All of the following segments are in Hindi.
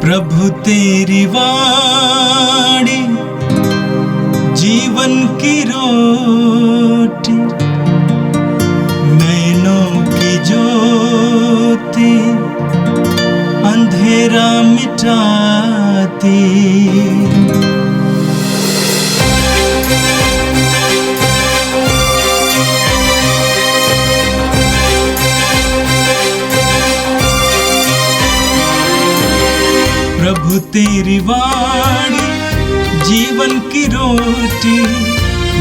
प्रभु तेरी वाणी जीवन की रोटी, नैनों की ज्योति अंधेरा मिटाती। प्रभु तेरी वाणी जीवन की रोटी,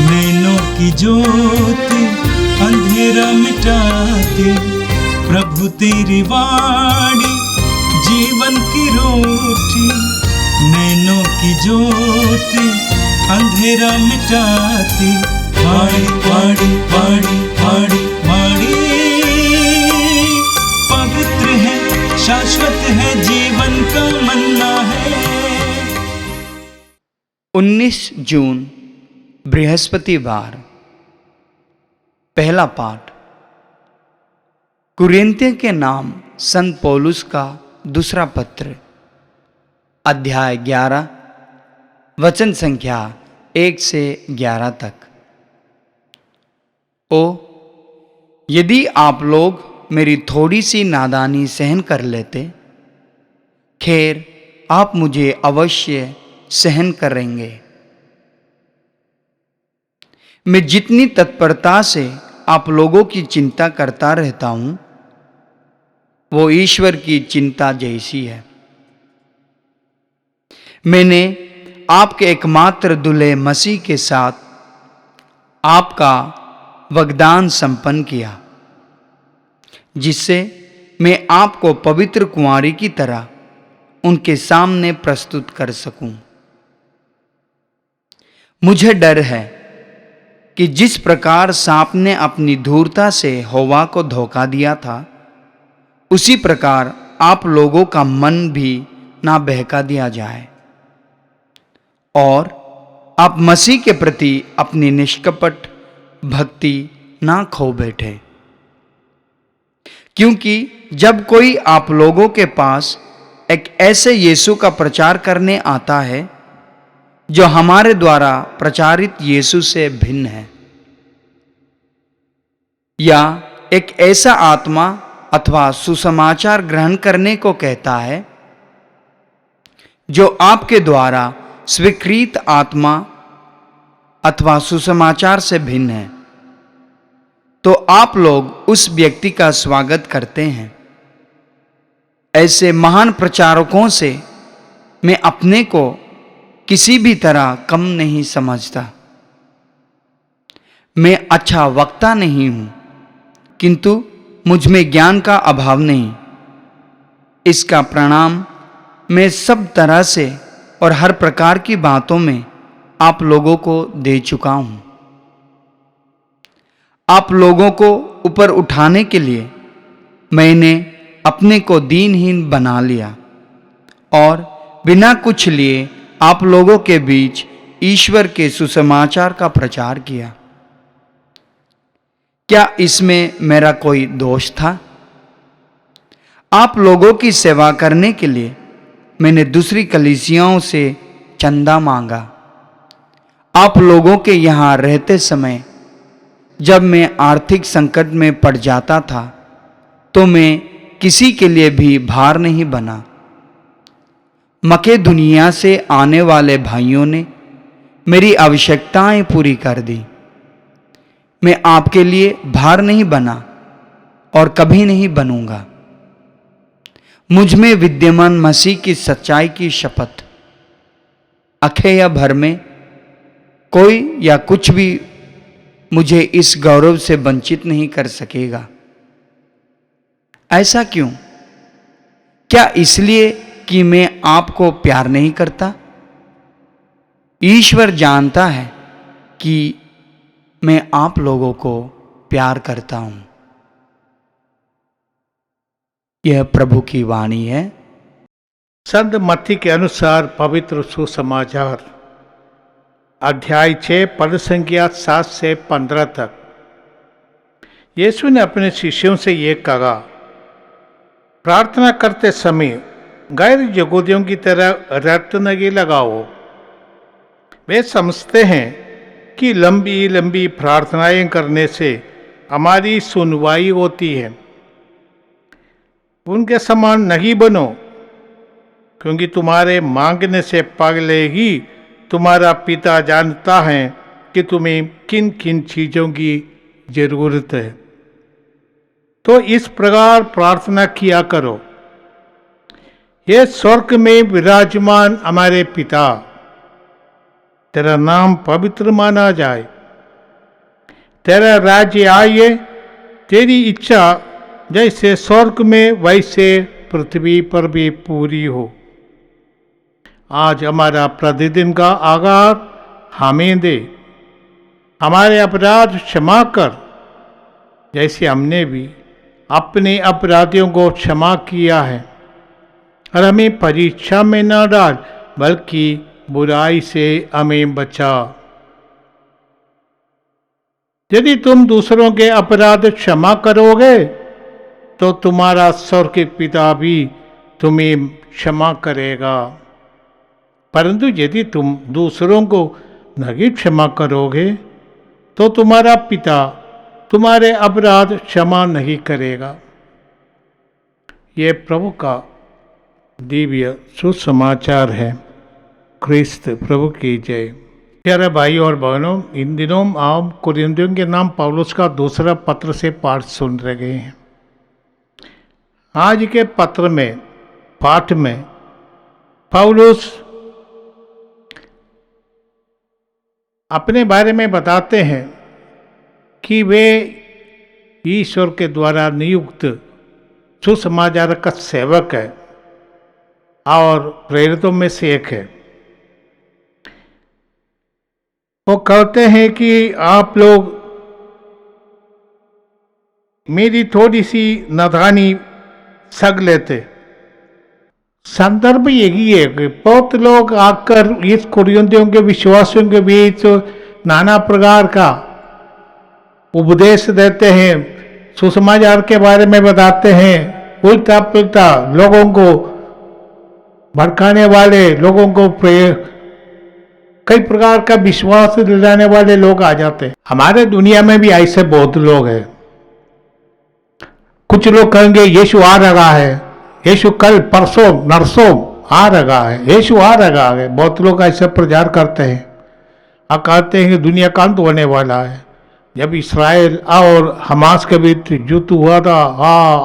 नैनों की ज्योति अंधेरा मिटाती। प्रभु तेरी वाणी जीवन की रोटी, नैनों की ज्योति अंधेरा मिटाती। वाणी वाणी वाणी वाणी वाणी पवित्र है, शाश्वत है, जीवन का मन्ना है। 19 जून बृहस्पतिवार। पहला पाठ कुरिन्थियों के नाम संत पौलुस का दूसरा पत्र, अध्याय 11, वचन संख्या 1 से 11 तक। ओ यदि आप लोग मेरी थोड़ी सी नादानी सहन कर लेते, खैर आप मुझे अवश्य सहन करेंगे। मैं जितनी तत्परता से आप लोगों की चिंता करता रहता हूं, वो ईश्वर की चिंता जैसी है। मैंने आपके एकमात्र दुल्हे मसीह के साथ आपका वाग्दान संपन्न किया, जिससे मैं आपको पवित्र कुंवारी की तरह उनके सामने प्रस्तुत कर सकूं। मुझे डर है कि जिस प्रकार सांप ने अपनी धूर्तता से हव्वा को धोखा दिया था, उसी प्रकार आप लोगों का मन भी ना बहका दिया जाए और आप मसीह के प्रति अपनी निष्कपट भक्ति ना खो बैठे। क्योंकि जब कोई आप लोगों के पास एक ऐसे यीशु का प्रचार करने आता है जो हमारे द्वारा प्रचारित यीशु से भिन्न है, या एक ऐसा आत्मा अथवा सुसमाचार ग्रहण करने को कहता है जो आपके द्वारा स्वीकृत आत्मा अथवा सुसमाचार से भिन्न है, तो आप लोग उस व्यक्ति का स्वागत करते हैं। ऐसे महान प्रचारकों से मैं अपने को किसी भी तरह कम नहीं समझता। मैं अच्छा वक्ता नहीं हूं, किंतु मुझ में ज्ञान का अभाव नहीं। इसका प्रणाम मैं सब तरह से और हर प्रकार की बातों में आप लोगों को दे चुका हूं। आप लोगों को ऊपर उठाने के लिए मैंने अपने को दीनहीन बना लिया और बिना कुछ लिए आप लोगों के बीच ईश्वर के सुसमाचार का प्रचार किया। क्या इसमें मेरा कोई दोष था? आप लोगों की सेवा करने के लिए मैंने दूसरी कलीसियाओं से चंदा मांगा। आप लोगों के यहाँ रहते समय जब मैं आर्थिक संकट में पड़ जाता था, तो मैं किसी के लिए भी भार नहीं बना। मकेदुनिया से आने वाले भाइयों ने मेरी आवश्यकताएं पूरी कर दी। मैं आपके लिए भार नहीं बना और कभी नहीं बनूंगा। मुझ में विद्यमान मसीह की सच्चाई की शपथ, अखेया भर में कोई या कुछ भी मुझे इस गौरव से वंचित नहीं कर सकेगा। ऐसा क्यों? क्या इसलिए कि मैं आपको प्यार नहीं करता? ईश्वर जानता है कि मैं आप लोगों को प्यार करता हूं। यह प्रभु की वाणी है। संत मत्ती के अनुसार पवित्र सुसमाचार, अध्याय 6 पद संख्या 7 से 15 तक। यीशु ने अपने शिष्यों से ये कहा, प्रार्थना करते समय गैर यहूदियों की तरह रट नहीं लगाओ। वे समझते हैं कि लंबी लंबी प्रार्थनाएं करने से हमारी सुनवाई होती है। उनके समान नहीं बनो, क्योंकि तुम्हारे मांगने से पहले ही तुम्हारा पिता जानता है कि तुम्हें किन किन चीजों की जरूरत है। तो इस प्रकार प्रार्थना किया करो, ये स्वर्ग में विराजमान हमारे पिता, तेरा नाम पवित्र माना जाए, तेरा राज्य आए, तेरी इच्छा जैसे स्वर्ग में वैसे पृथ्वी पर भी पूरी हो। आज हमारा प्रतिदिन का आहार हमें दे, हमारे अपराध क्षमा कर जैसे हमने भी अपने अपराधियों को क्षमा किया है, और हमें परीक्षा में न डाल बल्कि बुराई से हमें बचा। यदि तुम दूसरों के अपराध क्षमा करोगे तो तुम्हारा स्वर्गीय पिता भी तुम्हें क्षमा करेगा, परंतु यदि तुम दूसरों को नहीं क्षमा करोगे तो तुम्हारा पिता तुम्हारे अपराध क्षमा नहीं करेगा। ये प्रभु का दिव्य सुसमाचार है। ख्रिस्त प्रभु की जय। प्यारे भाई और बहनों, इन दिनों आप कुरिन्थियों के नाम पौलुस का दूसरा पत्र से पाठ सुन रहे हैं। आज के पत्र में पाठ में पौलुस अपने बारे में बताते हैं कि वे ईश्वर के द्वारा नियुक्त सुसमाचार का सेवक है और प्रेरितों में से एक है। वो कहते हैं कि आप लोग मेरी थोड़ी सी नादानी सग लेते। संदर्भ यही है कि बहुत लोग आकर इस कुरिन्थियों के विश्वासियों के बीच नाना प्रकार का उपदेश देते हैं, सुसमाचार के बारे में बताते हैं, उल्टा पुल्टा लोगों को भड़काने वाले, लोगों को कई प्रकार का विश्वास दिलाने वाले लोग आ जाते हैं। हमारे दुनिया में भी ऐसे बहुत लोग हैं। कुछ लोग कहेंगे यीशु आ रहा है, यीशु कल परसों नरसों आ रहा है, यीशु आ रहा है। बहुत लोग ऐसे प्रचार करते हैं और कहते हैं कि दुनिया का अंत होने वाला है। जब इसराइल और हमास के बीच युद्ध हुआ था,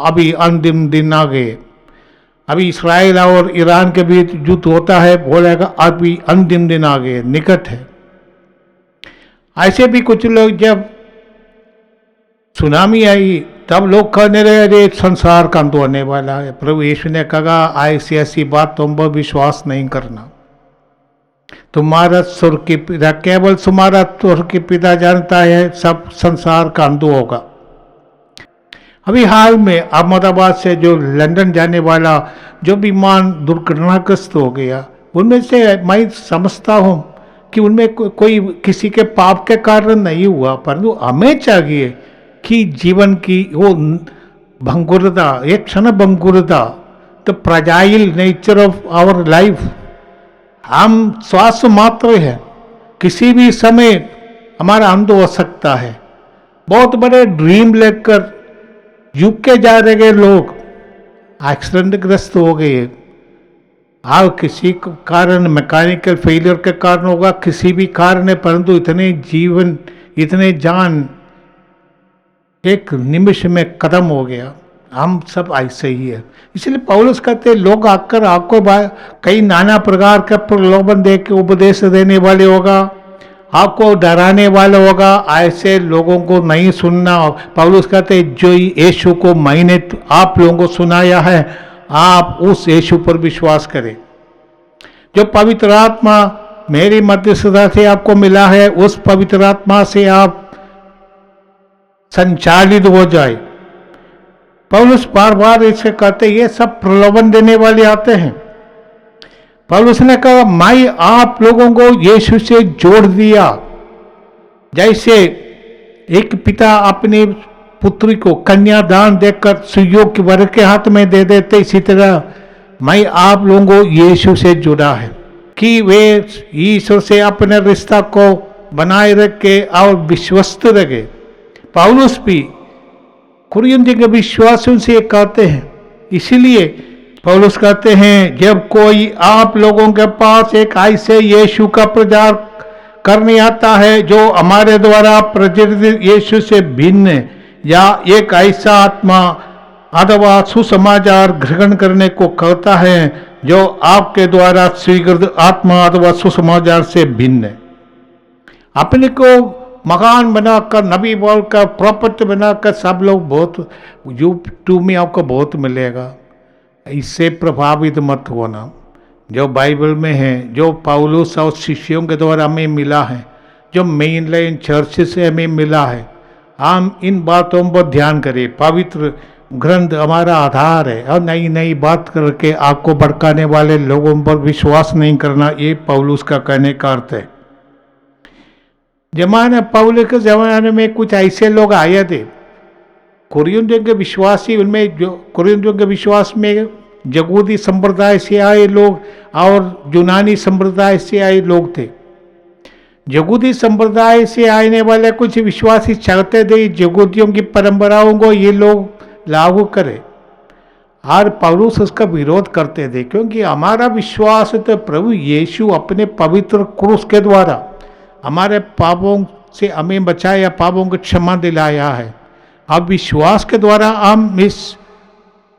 अभी अंतिम दिन आ गए। अभी इसराइल और ईरान के बीच युद्ध होता है, बोलेगा अभी अंतिम दिन आ गए, निकट है। ऐसे भी कुछ लोग जब सुनामी आई तब लोग कहने रहे अरे संसार का अंत होने वाला है। प्रभु यीशु ने कहा ऐसी ऐसी बात तुम पर विश्वास नहीं करना। तुम्हारा स्वर्ग के पिता, केवल तुम्हारा स्वर्ग के पिता जानता है सब संसार का अंत होगा। अभी हाल में अहमदाबाद से जो लंदन जाने वाला जो विमान दुर्घटनाग्रस्त हो गया, उनमें से मैं समझता हूँ कि उनमें कोई किसी के पाप के कारण नहीं हुआ, परंतु हमें चाहिए कि जीवन की वो भंगुरता, एक क्षण भंगुरता, the fragile nature of our life. हम श्वास मात्र है, किसी भी समय हमारा अंत हो सकता है। बहुत बड़े ड्रीम लेकर यूके जा रहे लोग एक्सीडेंट ग्रस्त हो गए। किसी कारण मैकेनिकल फेलियर के कारण होगा, किसी भी कारण है, परंतु इतने जीवन, इतने जान एक निमिष में खत्म हो गया। हम सब ऐसे ही है। इसलिए पौलुस कहते लोग आकर आपको कई नाना प्रकार का प्रलोभन दे के उपदेश देने वाले होगा, आपको डराने वाला होगा। ऐसे लोगों को नहीं सुनना। पौलुस कहते जो यीशु को मैंने आप लोगों को सुनाया है, आप उस यीशु पर विश्वास करें। जो पवित्र आत्मा मेरी मध्यस्थता से आपको मिला है, उस पवित्र आत्मा से आप संचालित हो जाए। पौलुस बार बार इसे कहते ये सब प्रलोभन देने वाले आते हैं। पौलुस ने कहा मैं आप लोगों को यीशु से जोड़ दिया। जैसे एक पिता अपनी पुत्री को कन्यादान देकर सुयोग्य वर्ग के हाथ में दे देते, इसी तरह मैं आप लोगों को यीशु से जुड़ा है कि वे ईश्वर से अपने रिश्ता को बनाए रखे और विश्वस्त रखे। पौलुस भी कुरिन्थियों के विश्वासियों से कहते हैं, इसीलिए पौलुस कहते हैं, जब कोई आप लोगों के पास एक ऐसे यीशु का प्रचार करने आता है जो हमारे द्वारा प्रचलित यीशु से भिन्न है, या एक ऐसा आत्मा अथवा सुसमाचार ग्रहण करने को कहता है जो आपके द्वारा स्वीकृत आत्मा अथवा सुसमाचार से भिन्न है, अपने को मकान बनाकर, नबी बोलकर, प्रॉपर्टी बनाकर सब लोग बहुत यूट्यूब में आपको बहुत मिलेगा, इससे प्रभावित मत होना। जो बाइबल में है, जो पौलुस और शिष्यों के द्वारा हमें मिला है, जो मेन लाइन चर्च से हमें मिला है, हम इन बातों पर ध्यान करें। पवित्र ग्रंथ हमारा आधार है, और नई नई बात करके आपको भड़काने वाले लोगों पर विश्वास नहीं करना, ये पौलुस का कहने का अर्थ है। पौलुस के जमाने में कुछ ऐसे लोग आए थे, कुरिन्थियों के विश्वासी, उनमें जो कुरिन्थियों के विश्वास में यहूदी संप्रदाय से आए लोग और यूनानी संप्रदाय से आए लोग थे। यहूदी संप्रदाय से आने वाले कुछ विश्वासी चाहते थे यहूदियों की परंपराओं को ये लोग लागू करें, और पौलुस उसका विरोध करते थे, क्योंकि हमारा विश्वास तो प्रभु यीशु अपने पवित्र क्रूस के द्वारा हमारे पापों से हमें बचाया, पापों को क्षमा दिलाया है। अब विश्वास के द्वारा हम इस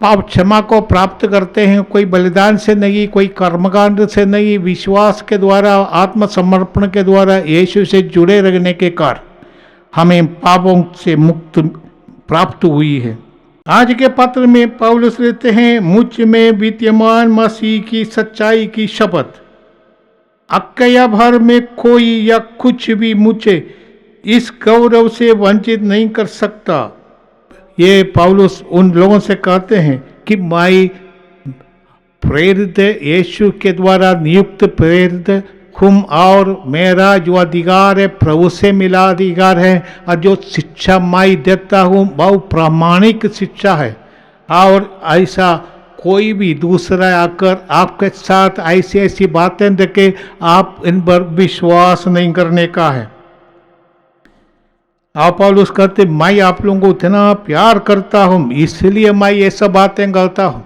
पाप क्षमा को प्राप्त करते हैं, कोई बलिदान से नहीं, कोई कर्मकांड से नहीं, विश्वास के द्वारा, आत्मसमर्पण के द्वारा, यीशु से जुड़े रहने के कारण हमें पापों से मुक्त प्राप्त हुई है। आज के पत्र में पौलुस लेते हैं, मुझ में विद्यमान मसीह की सच्चाई की शपथ, अक्कया भर में कोई या कुछ भी मुझे इस गौरव से वंचित नहीं कर सकता। ये पौलुस उन लोगों से कहते हैं कि मैं प्रेरित यीशु के द्वारा नियुक्त प्रेरित हूँ, और मेरा जो अधिकार है प्रभु से मिला अधिकार है, और जो शिक्षा मैं देता हूँ वह प्रामाणिक शिक्षा है, और ऐसा कोई भी दूसरा आकर आपके साथ ऐसी ऐसी बातें देखे आप इन पर विश्वास नहीं करने का है। आप पौलुस कहते, मैं आप लोगों को इतना प्यार करता हूँ इसलिए मैं ये सब बातें करता हूँ।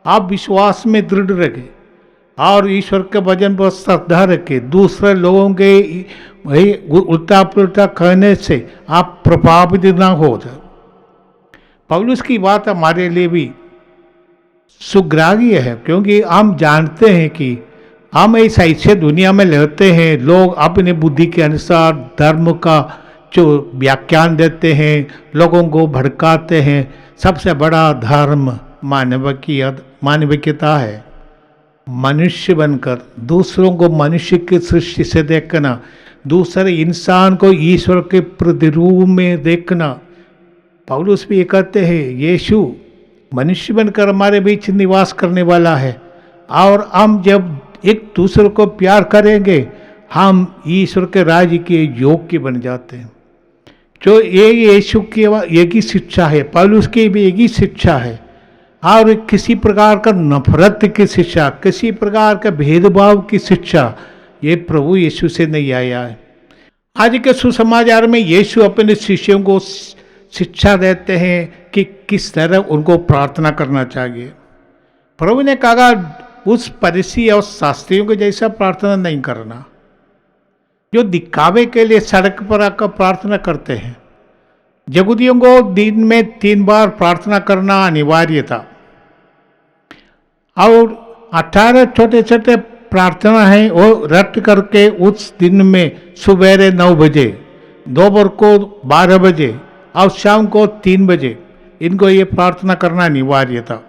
आप विश्वास में दृढ़ रखे और ईश्वर के वचन पर श्रद्धा रखे। दूसरे लोगों के वही उल्टा पुल्टा कहने से आप प्रभावित ना हो जाए। पौलुस की बात हमारे लिए भी सुग्राह्य है, क्योंकि हम जानते हैं कि हम ऐसे दुनिया में रहते हैं, लोग अपनी बुद्धि के अनुसार धर्म का जो व्याख्यान देते हैं, लोगों को भड़काते हैं। सबसे बड़ा धर्म मानविकता है। मनुष्य बनकर दूसरों को मनुष्य की सृष्टि से देखना, दूसरे इंसान को ईश्वर के प्रतिरूप में देखना। पौलुस भी कहते हैं, यीशु मनुष्य बनकर हमारे बीच निवास करने वाला है, और हम जब एक दूसरे को प्यार करेंगे हम ईश्वर के राज्य के योग्य बन जाते हैं। जो ये यीशु की एक ही शिक्षा है, पौलुस की भी एक ही शिक्षा है, और किसी प्रकार का नफरत की शिक्षा, किसी प्रकार का भेदभाव की शिक्षा ये प्रभु यीशु से नहीं आया है। आज के सुसमाचार में यीशु अपने शिष्यों को शिक्षा देते हैं कि किस तरह उनको प्रार्थना करना चाहिए। प्रभु ने कहा उस फरीसी और शास्त्रियों के जैसा प्रार्थना नहीं करना, जो दिखावे के लिए सड़क पर आकर प्रार्थना करते हैं। यहूदियों को दिन में 3 बार प्रार्थना करना अनिवार्य था, और 18 छोटे छोटे प्रार्थना है वो रट करके उस दिन में सुबह 9 बजे, दोपहर को 12 बजे और शाम को 3 बजे इनको ये प्रार्थना करना अनिवार्य था।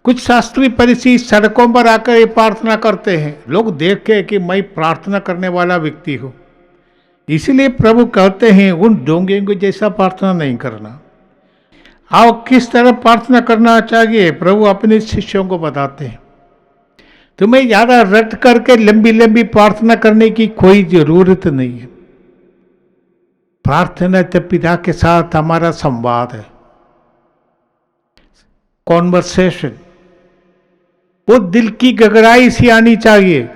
कुछ शास्त्री फरीसी सड़कों पर आकर ये प्रार्थना करते हैं, लोग देख के कि मैं प्रार्थना करने वाला व्यक्ति हूँ। इसलिए प्रभु कहते हैं उन ढोंगियों को जैसा प्रार्थना नहीं करना। आओ किस तरह प्रार्थना करना चाहिए प्रभु अपने शिष्यों को बताते हैं। तुम्हें ज़्यादा रट करके लंबी लंबी प्रार्थना करने की कोई ज़रूरत नहीं है। प्रार्थना तो पिता के साथ हमारा संवाद है, कॉन्वर्सेशन। वो दिल की गहराई से आनी चाहिए।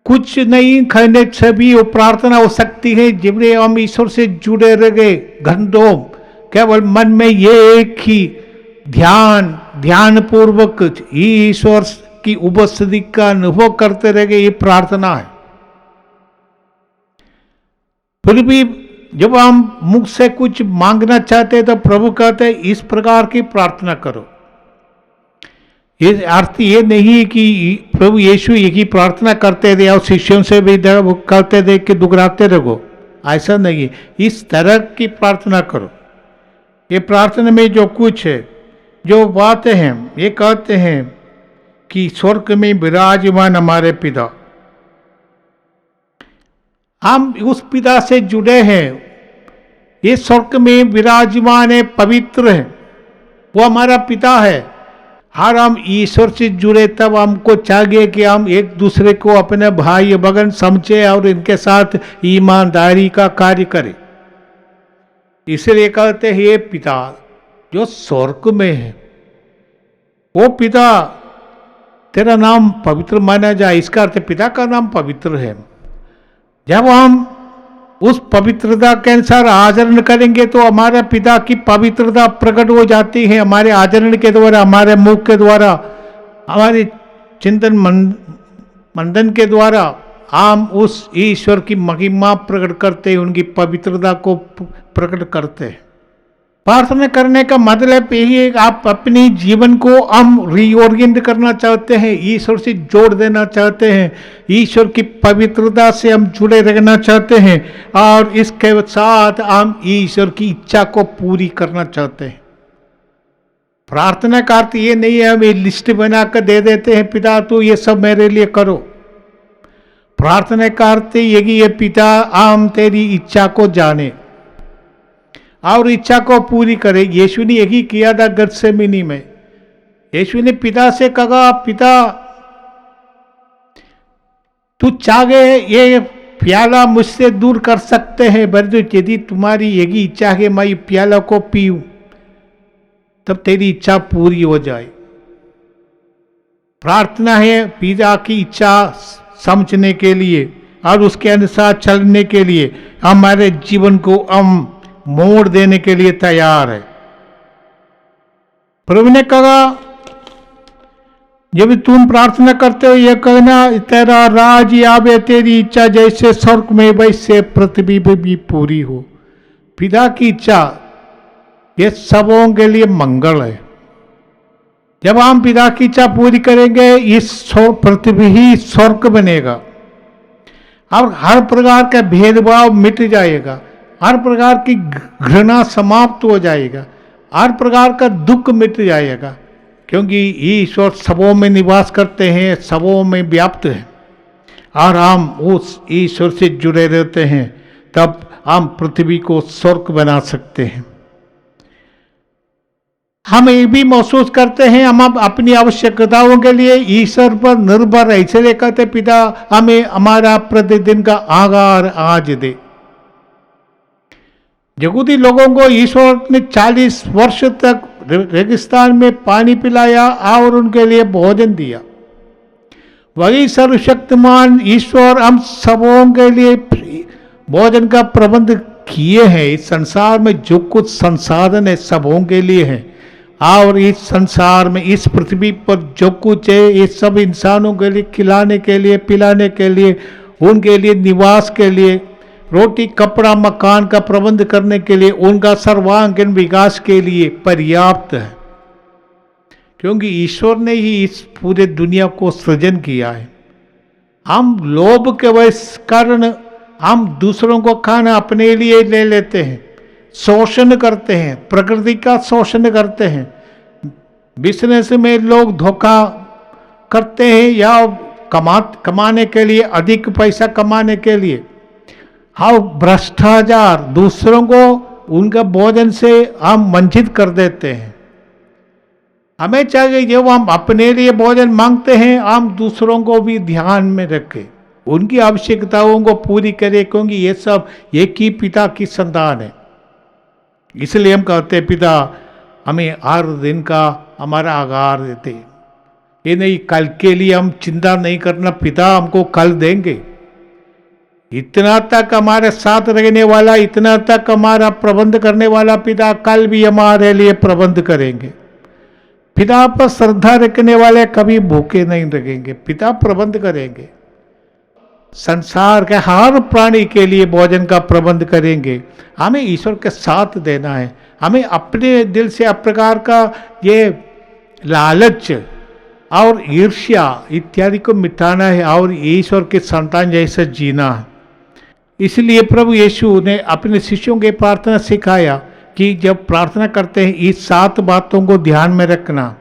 कुछ नहीं कहने से भी वो प्रार्थना हो सकती है, जिसमें हम ईश्वर से जुड़े रह गए घंटों, केवल मन में ये एक ही ध्यान पूर्वक ईश्वर की उपस्थिति का अनुभव करते रह गए, ये प्रार्थना है। फिर भी जब हम मुख से कुछ मांगना चाहते हैं तो प्रभु कहते हैं इस प्रकार की प्रार्थना करो। ये अर्थ ये नहीं है कि प्रभु यीशु एक ही प्रार्थना करते थे और शिष्यों से भी कहते थे कि दुगराते रहो, ऐसा नहीं है। इस तरह की प्रार्थना करो। ये प्रार्थना में जो कुछ है, जो बातें हैं, ये कहते हैं कि स्वर्ग में विराजमान हमारे पिता, हम उस पिता से जुड़े हैं। ये स्वर्ग में विराजमान है, पवित्र है, वो हमारा पिता है। हर हम ईश्वर से जुड़े तब हमको चाहिए कि हम एक दूसरे को अपने भाई बहन समझे और इनके साथ ईमानदारी का कार्य करें। इसलिए कहते हैं ये पिता जो स्वर्ग में है, वो पिता तेरा नाम पवित्र माना जाए। इसका अर्थ पिता का नाम पवित्र है। जब हम उस पवित्रता के अनुसार आचरण करेंगे तो हमारे पिता की पवित्रता प्रकट हो जाती है हमारे आचरण के द्वारा, हमारे मुख के द्वारा, हमारे चिंतन मंथन के द्वारा हम उस ईश्वर की महिमा प्रकट करते हैं, उनकी पवित्रता को प्रकट करते हैं। प्रार्थना करने का मतलब यही है कि आप अपने जीवन को हम रीओरिएंट करना चाहते हैं, ईश्वर से जोड़ देना चाहते हैं, ईश्वर की पवित्रता से हम जुड़े रहना चाहते हैं और इसके साथ हम ईश्वर की इच्छा को पूरी करना चाहते हैं। प्रार्थना का अर्थ ये नहीं है हम एक लिस्ट बनाकर दे देते हैं, पिता तू ये सब मेरे लिए करो। प्रार्थना का अर्थ ये कि ये पिता हम तेरी इच्छा को जाने और इच्छा को पूरी करे। यीशु ने यही किया था गत्सेमनी में। यीशु ने पिता से कहा, पिता तू चाहे ये प्याला मुझसे दूर कर सकते हैं, परंतु यदि तुम्हारी यही इच्छा है मैं प्याला को पीऊं तब तेरी इच्छा पूरी हो जाए। प्रार्थना है पिता की इच्छा समझने के लिए और उसके अनुसार चलने के लिए, हमारे जीवन को हम मोड़ देने के लिए तैयार है। प्रभु ने कहा जब तुम प्रार्थना करते हो यह कहना, तेरा राज आवे, तेरी इच्छा जैसे स्वर्ग में वैसे पृथ्वी पर भी पूरी हो। पिता की इच्छा ये सबों के लिए मंगल है। जब हम पिता की इच्छा पूरी करेंगे इस पृथ्वी ही स्वर्ग बनेगा और हर प्रकार का भेदभाव मिट जाएगा, हर प्रकार की घृणा समाप्त हो जाएगा, हर प्रकार का दुख मिट जाएगा, क्योंकि ईश्वर सबों में निवास करते हैं, सबों में व्याप्त है और हम उस ईश्वर से जुड़े रहते हैं। तब हम पृथ्वी को स्वर्ग बना सकते हैं। हम ये भी महसूस करते हैं हम अपनी आवश्यकताओं के लिए ईश्वर पर निर्भर है, इसलिए कहते पिता हमें हमारा प्रतिदिन का आहार आज दे। यहूदी लोगों को ईश्वर ने 40 वर्ष तक रेगिस्तान में पानी पिलाया और उनके लिए भोजन दिया। वही सर्वशक्तिमान ईश्वर हम सबों के लिए भोजन का प्रबंध किए हैं। इस संसार में जो कुछ संसाधन है सबों के लिए है और इस संसार में इस पृथ्वी पर जो कुछ है ये सब इंसानों के लिए खिलाने के लिए, पिलाने के लिए, उनके लिए निवास के लिए, रोटी कपड़ा मकान का प्रबंध करने के लिए, उनका सर्वांगीण विकास के लिए पर्याप्त है, क्योंकि ईश्वर ने ही इस पूरे दुनिया को सृजन किया है। हम लोभ के कारण हम दूसरों को खाना अपने लिए ले लेते हैं, शोषण करते हैं, प्रकृति का शोषण करते हैं। बिजनेस में लोग धोखा करते हैं या कमाने के लिए, अधिक पैसा कमाने के लिए, हाँ भ्रष्टाचार, दूसरों को उनका भोजन से हम वंचित कर देते हैं। हमें चाहिए जब हम अपने लिए भोजन मांगते हैं हम दूसरों को भी ध्यान में रखें, उनकी आवश्यकताओं को पूरी करें, क्योंकि ये सब एक ही पिता की संतान है। इसलिए हम कहते हैं पिता हमें हर दिन का हमारा आहार देते। ये नहीं कल के लिए हम चिंता नहीं करना, पिता हमको कल देंगे। इतना तक हमारे साथ रहने वाला, इतना तक हमारा प्रबंध करने वाला पिता कल भी हमारे लिए प्रबंध करेंगे। पिता पर श्रद्धा रखने वाले कभी भूखे नहीं रहेंगे, पिता प्रबंध करेंगे। संसार के हर प्राणी के लिए भोजन का प्रबंध करेंगे। हमें ईश्वर के साथ देना है। हमें अपने दिल से अप प्रकार का ये लालच और ईर्ष्या इत्यादि को मिटाना है और ईश्वर के संतान जैसे जीना है। इसलिए प्रभु यीशु ने अपने शिष्यों के प्रार्थना सिखाया कि जब प्रार्थना करते हैं इस 7 बातों को ध्यान में रखना।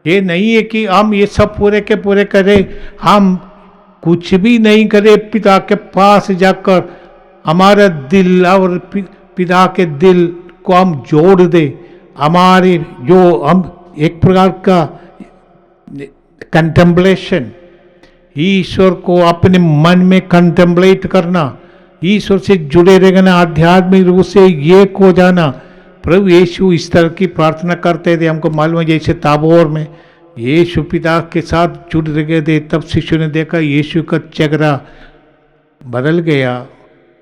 ये नहीं है कि हम ये सब पूरे के पूरे करें, हम कुछ भी नहीं करें, पिता के पास जाकर हमारा दिल और पिता के दिल को हम जोड़ दे। हमारे जो हम एक प्रकार का कंटेम्पलेशन, ईश्वर को अपने मन में कंटेम्पलेट करना, ईश्वर से जुड़े रहना, आध्यात्मिक रूप से एक हो जाना। प्रभु यीशु इस तरह की प्रार्थना करते थे। हमको मालूम है जैसे ताबोर में यीशु पिता के साथ जुड़ गए थे, तब शिष्य ने देखा यीशु का चेहरा बदल गया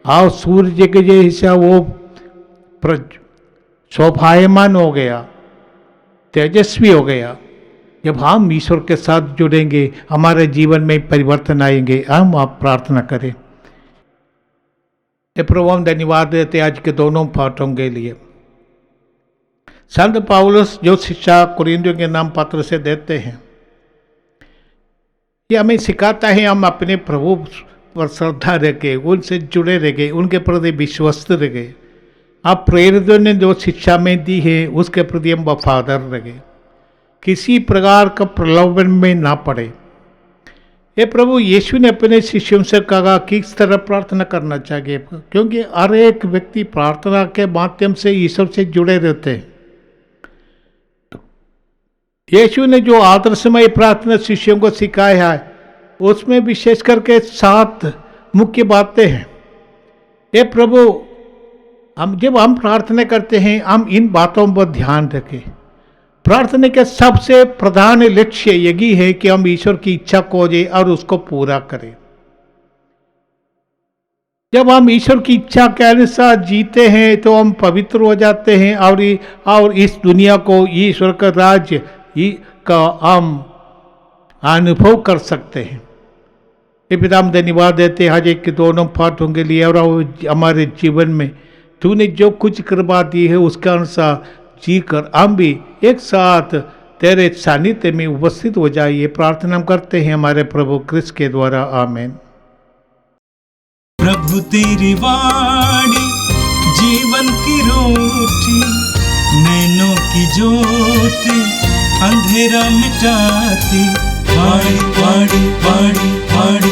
और सूर्य के जैसा वो शोभायमान हो गया, तेजस्वी हो गया। जब हम ईश्वर के साथ जुड़ेंगे हमारे जीवन में परिवर्तन आएंगे। हम आप प्रार्थना करें। प्रभु हम धन्यवाद देते आज के दोनों पाठों के लिए। संत पौलुस जो शिक्षा कुरिन्थियों के नाम पत्र से देते हैं, ये हमें सिखाता है हम अपने प्रभु पर श्रद्धा रखें, उनसे जुड़े रहे, उनके प्रति विश्वस्त रहे। आप प्रेरितों ने जो शिक्षा में दी है उसके प्रति हम वफादार रहे, किसी प्रकार का प्रलोभन में ना पड़े। ये प्रभु यीशु ने अपने शिष्यों से कहा किस तरह प्रार्थना करना चाहिए, क्योंकि हर एक व्यक्ति प्रार्थना के माध्यम से ईश्वर से जुड़े रहते हैं। यीशु ने जो आदर्शमय प्रार्थना शिष्यों को सिखाया है उसमें विशेष करके 7 मुख्य बातें हैं। ये प्रभु जब हम प्रार्थना करते हैं हम इन बातों पर ध्यान रखें। प्रार्थना का सबसे प्रधान लक्ष्य यही है कि हम ईश्वर की इच्छा खोजें और उसको पूरा करें। जब हम ईश्वर की इच्छा के अनुसार जीते हैं तो हम पवित्र हो जाते हैं और इस दुनिया को ईश्वर का राज्य का हम अनुभव कर सकते हैं। ये पिता हम धन्यवाद देते हैं आज के दोनों पाठों के लिए और हमारे जीवन में तूने जो कुछ कृपा दी है उसके अनुसार जीकर हम भी एक साथ तेरे सानिध्य में उपस्थित हो जाइए। प्रार्थना हम करते हैं हमारे प्रभु क्रिस्त के द्वारा, आमीन। प्रभु तेरी वाणी जीवन की रोटी, नैनों की ज्योति अंधेरा मिटाती। वाणी वाणी वाणी वाणी